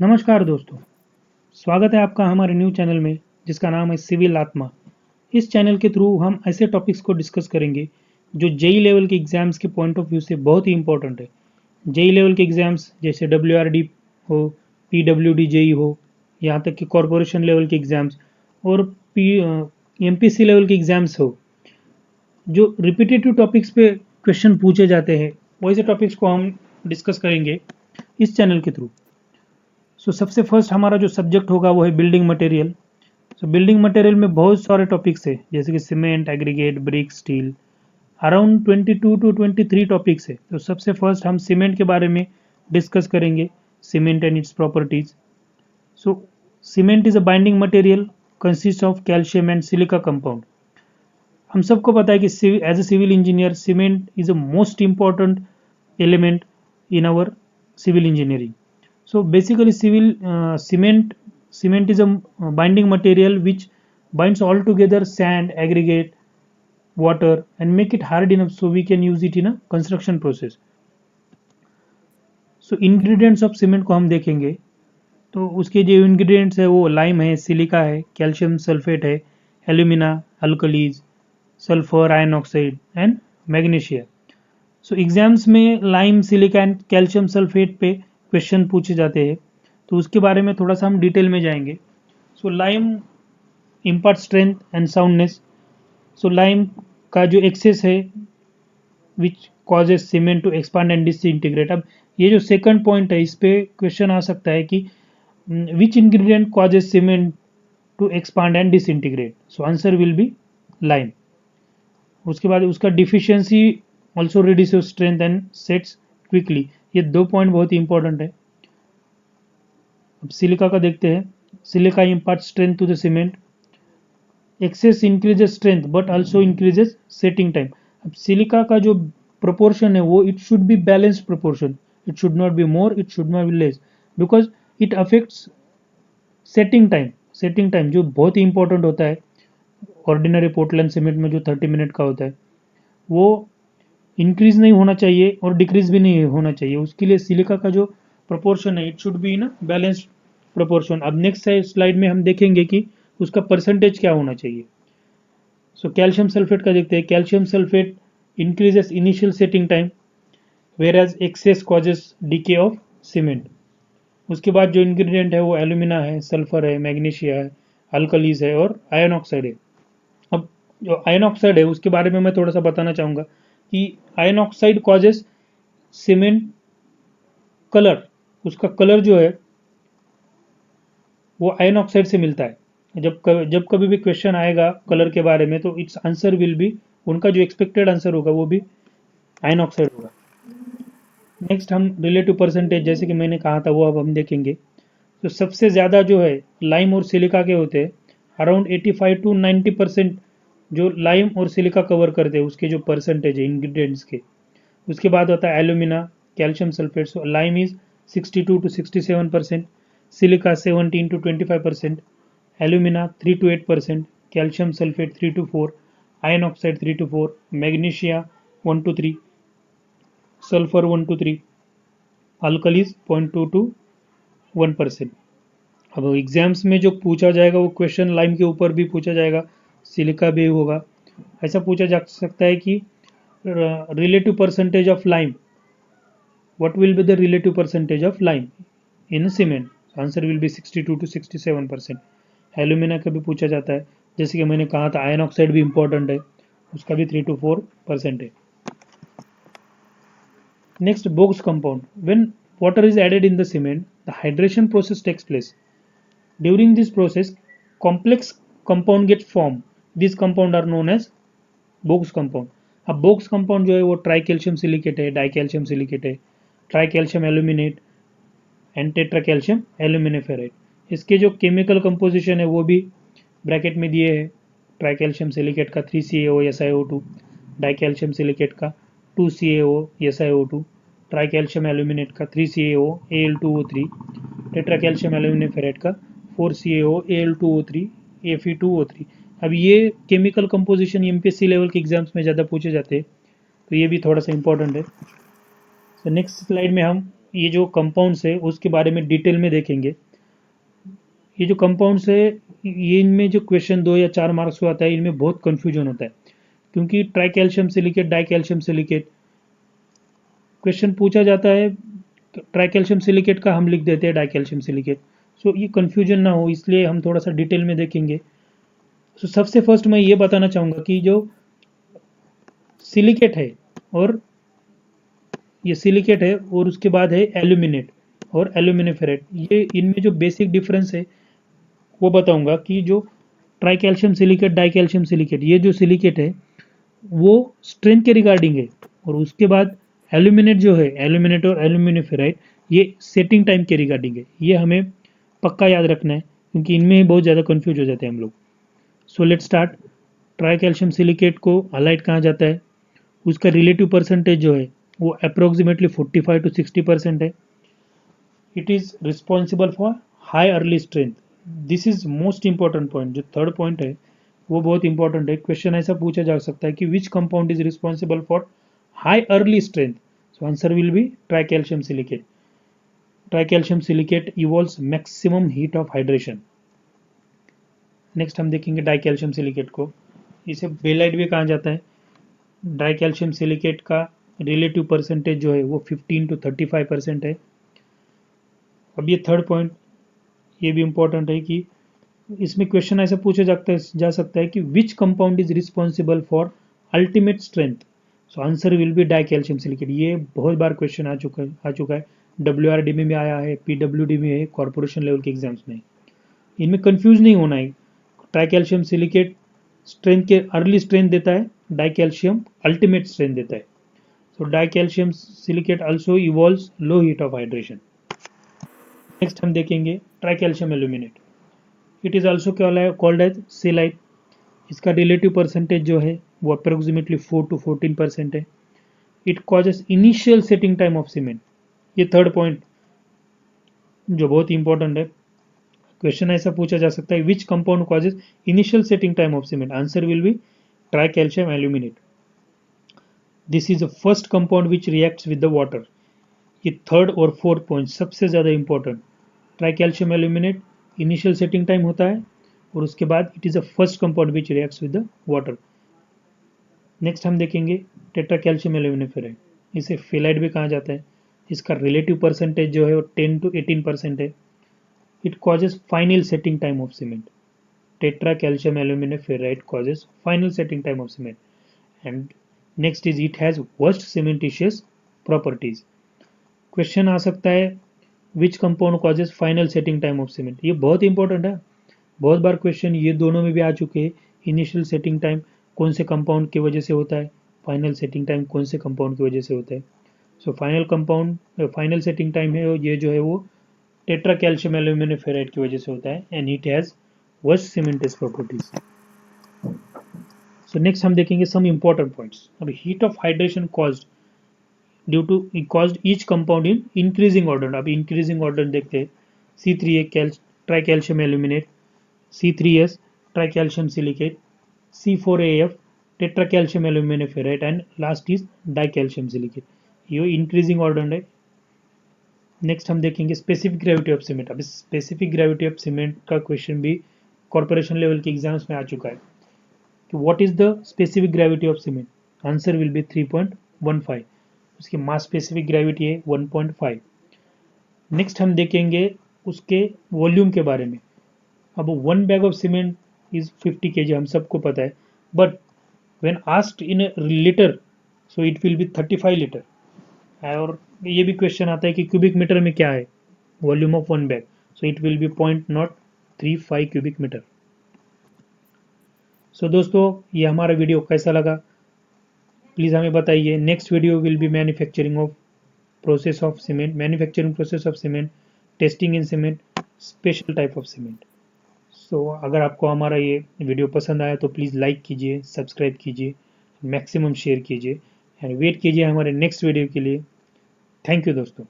नमस्कार दोस्तों, स्वागत है आपका हमारे न्यू चैनल में जिसका नाम है सिविल आत्मा। इस चैनल के थ्रू हम ऐसे टॉपिक्स को डिस्कस करेंगे जो जेई लेवल के एग्ज़ाम्स के पॉइंट ऑफ व्यू से बहुत ही इंपॉर्टेंट है। जेई लेवल के एग्ज़ाम्स जैसे WRD हो, PWD जेई हो, यहाँ तक कि कॉरपोरेशन लेवल के एग्ज़ाम्स और MPC लेवल के एग्ज़ाम्स हो, जो रिपीटेटिव टॉपिक्स पे क्वेश्चन पूछे जाते हैं, वैसे टॉपिक्स को हम डिस्कस करेंगे इस चैनल के थ्रू। सबसे फर्स्ट हमारा जो सब्जेक्ट होगा वो है बिल्डिंग मटेरियल। बिल्डिंग मटेरियल में बहुत सारे टॉपिक्स है जैसे कि cement, aggregate, brick, steel, around 22 to 23 topics है। तो सबसे फर्स्ट हम सीमेंट के बारे में डिस्कस करेंगे, cement and its properties. Cement is a binding material consist of calcium and silica compound. हम सबको पता है कि as a civil engineer cement is a most important element in our civil engineering. So basically cement is a binding material which binds all together sand, aggregate, water and make it hard enough so we can use it in a construction process. So ingredients of cement को हम देखेंगे तो उसके जो ingredients है वो lime है, silica है, कैल्शियम सल्फेट है, alumina, alkalies, sulphur, iron oxide and magnesia. So exams में lime, silica and calcium sulphate पे क्वेश्चन पूछे जाते हैं, तो उसके बारे में थोड़ा सा हम डिटेल में जाएंगे. So lime impart strength and soundness. So lime का जो एक्सेस है which causes cement to expand and disintegrate. अब ये जो सेकंड पॉइंट है इस पे क्वेश्चन आ सकता है कि which ingredient causes cement to expand and disintegrate. So answer will be lime. उसके बाद उसका deficiency also reduces strength and sets quickly. ये दो पॉइंट बहुत ही इंपॉर्टेंट है. अब सिलिका का देखते हैं. Silica impart strength to the cement. Excess increases strength but also increases setting time. अब सिलिका का जो प्रोपोर्शन है वो it should be balanced proportion. It should not be more, it should not be less, because it affects setting time. Setting time जो बहुत ही important होता है ordinary Portland cement में, जो 30 मिनट का होता है, वो इंक्रीज नहीं होना चाहिए और डिक्रीज भी नहीं होना चाहिए. उसके लिए सिलिका का जो प्रोपोर्शन है it should be in balanced proportion. अब नेक्स्ट स्लाइड में हम देखेंगे कि उसका परसेंटेज क्या होना चाहिए. सो कैल्शियम सल्फेट का देखते हैं. Calcium sulphate increases initial setting time whereas excess causes decay of cement. उसके बाद जो इंग्रेडिएंट है वो एल्यूमिना है, सल्फर है, मैग्नीशिया है, अल्कलीज है और आयन ऑक्साइड है. अब जो आयन ऑक्साइड है उसके बारे में मैं थोड़ा सा बताना चाहूँगा कि ion oxide causes cement colour. उसका कलर जो है वो आयन ऑक्साइड से मिलता है. जब कभी भी क्वेश्चन आएगा कलर के बारे में तो इट्स आंसर विल बी, उनका जो एक्सपेक्टेड आंसर होगा वो भी आयन ऑक्साइड होगा. नेक्स्ट हम रिलेटिव परसेंटेज जैसे कि मैंने कहा था वो अब हम देखेंगे. तो सबसे ज़्यादा जो है लाइम और सिलिका के होते हैं. अराउंड 85 टू 90% जो लाइम और सिलिका कवर करते हैं उसके जो परसेंटेज है इंग्रेडिएंट्स के. उसके बाद होता है alumina, calcium sulphate. So lime is 62 to 67%, silica 17 to 25%, alumina 3 to 8%, calcium sulphate 3 to 4, iron oxide 3 to 4, magnesia 1 to 3, sulphur 1 to 3, alkalis 0.2 to 1%. अब एग्जाम्स में जो पूछा जाएगा वो क्वेश्चन लाइम के ऊपर भी पूछा जाएगा, सिलिका भी होगा. ऐसा पूछा जा सकता है कि relative percentage of lime, what will be the relative percentage of lime in cement. Answer will be 62 to 67%. Alumina का भी पूछा जाता है, जैसे कि मैंने कहा था आयन ऑक्साइड भी इंपॉर्टेंट है, उसका भी 3 to 4% है. Next box compound. When water is added in the cement, the hydration process takes place. During this process, complex compound get formed. These compound are known as Bogue's compound. अब Bogue's compound जो है वो tri calcium silicate है, di calcium silicate है, tri calcium aluminate and tetra calcium aluminoferrite. इसके जो chemical composition है वो भी ब्रैकेट में दिए है. ट्राई कैल्शियम सिलिकेट का 3CaO SiO2, die calcium silicate का 2CaO SiO2, try calcium aluminate का 3CaO Al2O3, टेट्रा कैल्शियम एल्यूमिनेफेराइड का 4CaO Al2O3 Fe2O3. अब ये केमिकल कंपोजिशन MPSC लेवल के एग्जाम्स में ज़्यादा पूछे जाते हैं, तो ये भी थोड़ा सा इंपॉर्टेंट है. तो नेक्स्ट स्लाइड में हम ये जो कंपाउंड्स है उसके बारे में डिटेल में देखेंगे। ये जो कंपाउंड्स है ये इनमें जो क्वेश्चन 2 या 4 मार्क्स को आता है इनमें बहुत कन्फ्यूजन होता है, क्योंकि try calcium silicate, die calcium silicate question पूछा जाता है, ट्राई कैल्शियम सिलिकेट का हम लिख देते हैं डाई कैल्शियम सिलिकेट। सो ये कन्फ्यूजन ना हो इसलिए हम थोड़ा सा डिटेल में देखेंगे। सो सबसे फर्स्ट मैं ये बताना चाहूँगा कि जो सिलिकेट है और ये सिलिकेट है और उसके बाद है एल्यूमिनेट और एल्यूमिनिफेरेट, ये इनमें जो बेसिक डिफरेंस है वो बताऊंगा कि जो try calcium silicate, die calcium silicate, ये जो सिलिकेट है वो स्ट्रेंथ के रिगार्डिंग है, और उसके बाद एल्यूमिनेट जो है, एल्यूमिनेट और एल्यूमिनिफेराइट, ये सेटिंग टाइम के रिगार्डिंग है। ये हमें पक्का याद रखना है क्योंकि इनमें बहुत ज़्यादा कंफ्यूज हो जाते हैं हम लोग। So let start. Try calcium silicate को हाइलाइट कहा जाता है, उसका रिलेटिव परसेंटेज जो है वो अप्रोक्सीमेटली 45 to 60% है। It is responsible for high early strength. This is most important point. जो थर्ड पॉइंट है वो बहुत इंपॉर्टेंट है। क्वेश्चन ऐसा पूछा जा सकता है कि which compound is responsible for high early strength. So answer will B try calcium silicate. Try calcium silicate evolves maximum heat of hydration. Next हम देखेंगे डाई कैल्शियम सिलिकेट को, इसे बेलाइट भी कहा जाता है। डाई कैल्शियम सिलिकेट का relative percentage जो है वो 15 to 35% है। अब ये थर्ड पॉइंट ये भी इंपॉर्टेंट है कि इसमें क्वेश्चन ऐसा पूछा जा सकता है कि which compound is responsible for ultimate strength. So answer will B die calcium silicate. ये बहुत बार क्वेश्चन आ चुका है। WRD में भी आया है, PWD में है, कॉर्पोरेशन लेवल के एग्जाम्स में। इनमें कंफ्यूज नहीं होना है। ट्राई कैल्शियम सिलिकेट स्ट्रेंथ के अर्ली स्ट्रेंथ देता है, डाई कैल्शियम अल्टीमेट स्ट्रेंथ देता है। So di calcium silicate also evolves low heat of hydration. Next हम देखेंगे tri calcium aluminate. It is also called as celite. इसका रिलेटिव परसेंटेज जो है वो अप्रोक्सीमेटली 4 to 14% है। It causes initial setting time of cement. ये third point जो बहुत इंपॉर्टेंट है। क्वेश्चन ऐसा पूछा जा सकता है which compound causes initial setting time of cement. Answer will B try calcium aluminate. This is the first compound which reacts with the water. ये थर्ड और फोर्थ पॉइंट सबसे ज़्यादा important. Try calcium aluminate initial setting time होता है और उसके बाद it is a first compound which reacts with the water. Next हम देखेंगे टेट्रा कैल्शियम एल्यूमिनिफेराइड। इसे फेलाइड भी कहा जाता है। इसका रिलेटिव परसेंटेज जो है वो 10 to 18% है। It causes final setting time of cement. Tetra calcium aluminoferrite causes final setting time of cement. And next is it has worst cementitious properties. Question आ सकता है which compound causes final setting time of cement. ये बहुत important है, बहुत बार question ये दोनों में भी आ चुके हैं। इनिशियल सेटिंग टाइम कौन से कंपाउंड की वजह से होता है, फाइनल सेटिंग टाइम कौन से कंपाउंड की वजह से होता है। सो फाइनल सेटिंग टाइम है ये जो है वो टेट्रा कैल्शियम एल्यूमिनिफेराइड की वजह से होता है and it has worst cementitious properties. So next हम देखेंगे सम इंपॉर्टेंट पॉइंट्स। अब heat of hydration caused due to caused each compound in increasing order। अब इंक्रीजिंग ऑर्डर देखते हैं। C3A tri calcium aluminate, C3S tri calcium silicate, C4AF tetra calcium aluminoferrite and last is di calcium silicate. ये increasing order है। Next हम देखेंगे specific gravity of cement. अब specific gravity of cement का question भी corporation level के exams में आ चुका है कि what is the specific gravity of cement. Answer will B 3.15। उसकी मास स्पेसिफिक ग्रेविटी है 1.5। नेक्स्ट हम देखेंगे उसके वॉल्यूम के बारे में। अब 1 bag of cement is 50 kg, हम सबको पता है, but when asked in litre so it will B 35 litre. और ये भी क्वेश्चन आता है कि क्यूबिक मीटर में क्या है volume of 1 bag, so it will be 0.035 cubic metre. So दोस्तों ये हमारा वीडियो कैसा लगा प्लीज़ हमें बताइए। Next video will be manufacturing process of cement, testing in cement, special type of cement. So अगर आपको हमारा ये वीडियो पसंद आया तो प्लीज़ लाइक कीजिए, सब्सक्राइब कीजिए, मैक्सिमम शेयर कीजिए एंड वेट कीजिए हमारे नेक्स्ट वीडियो के लिए। थैंक यू दोस्तों।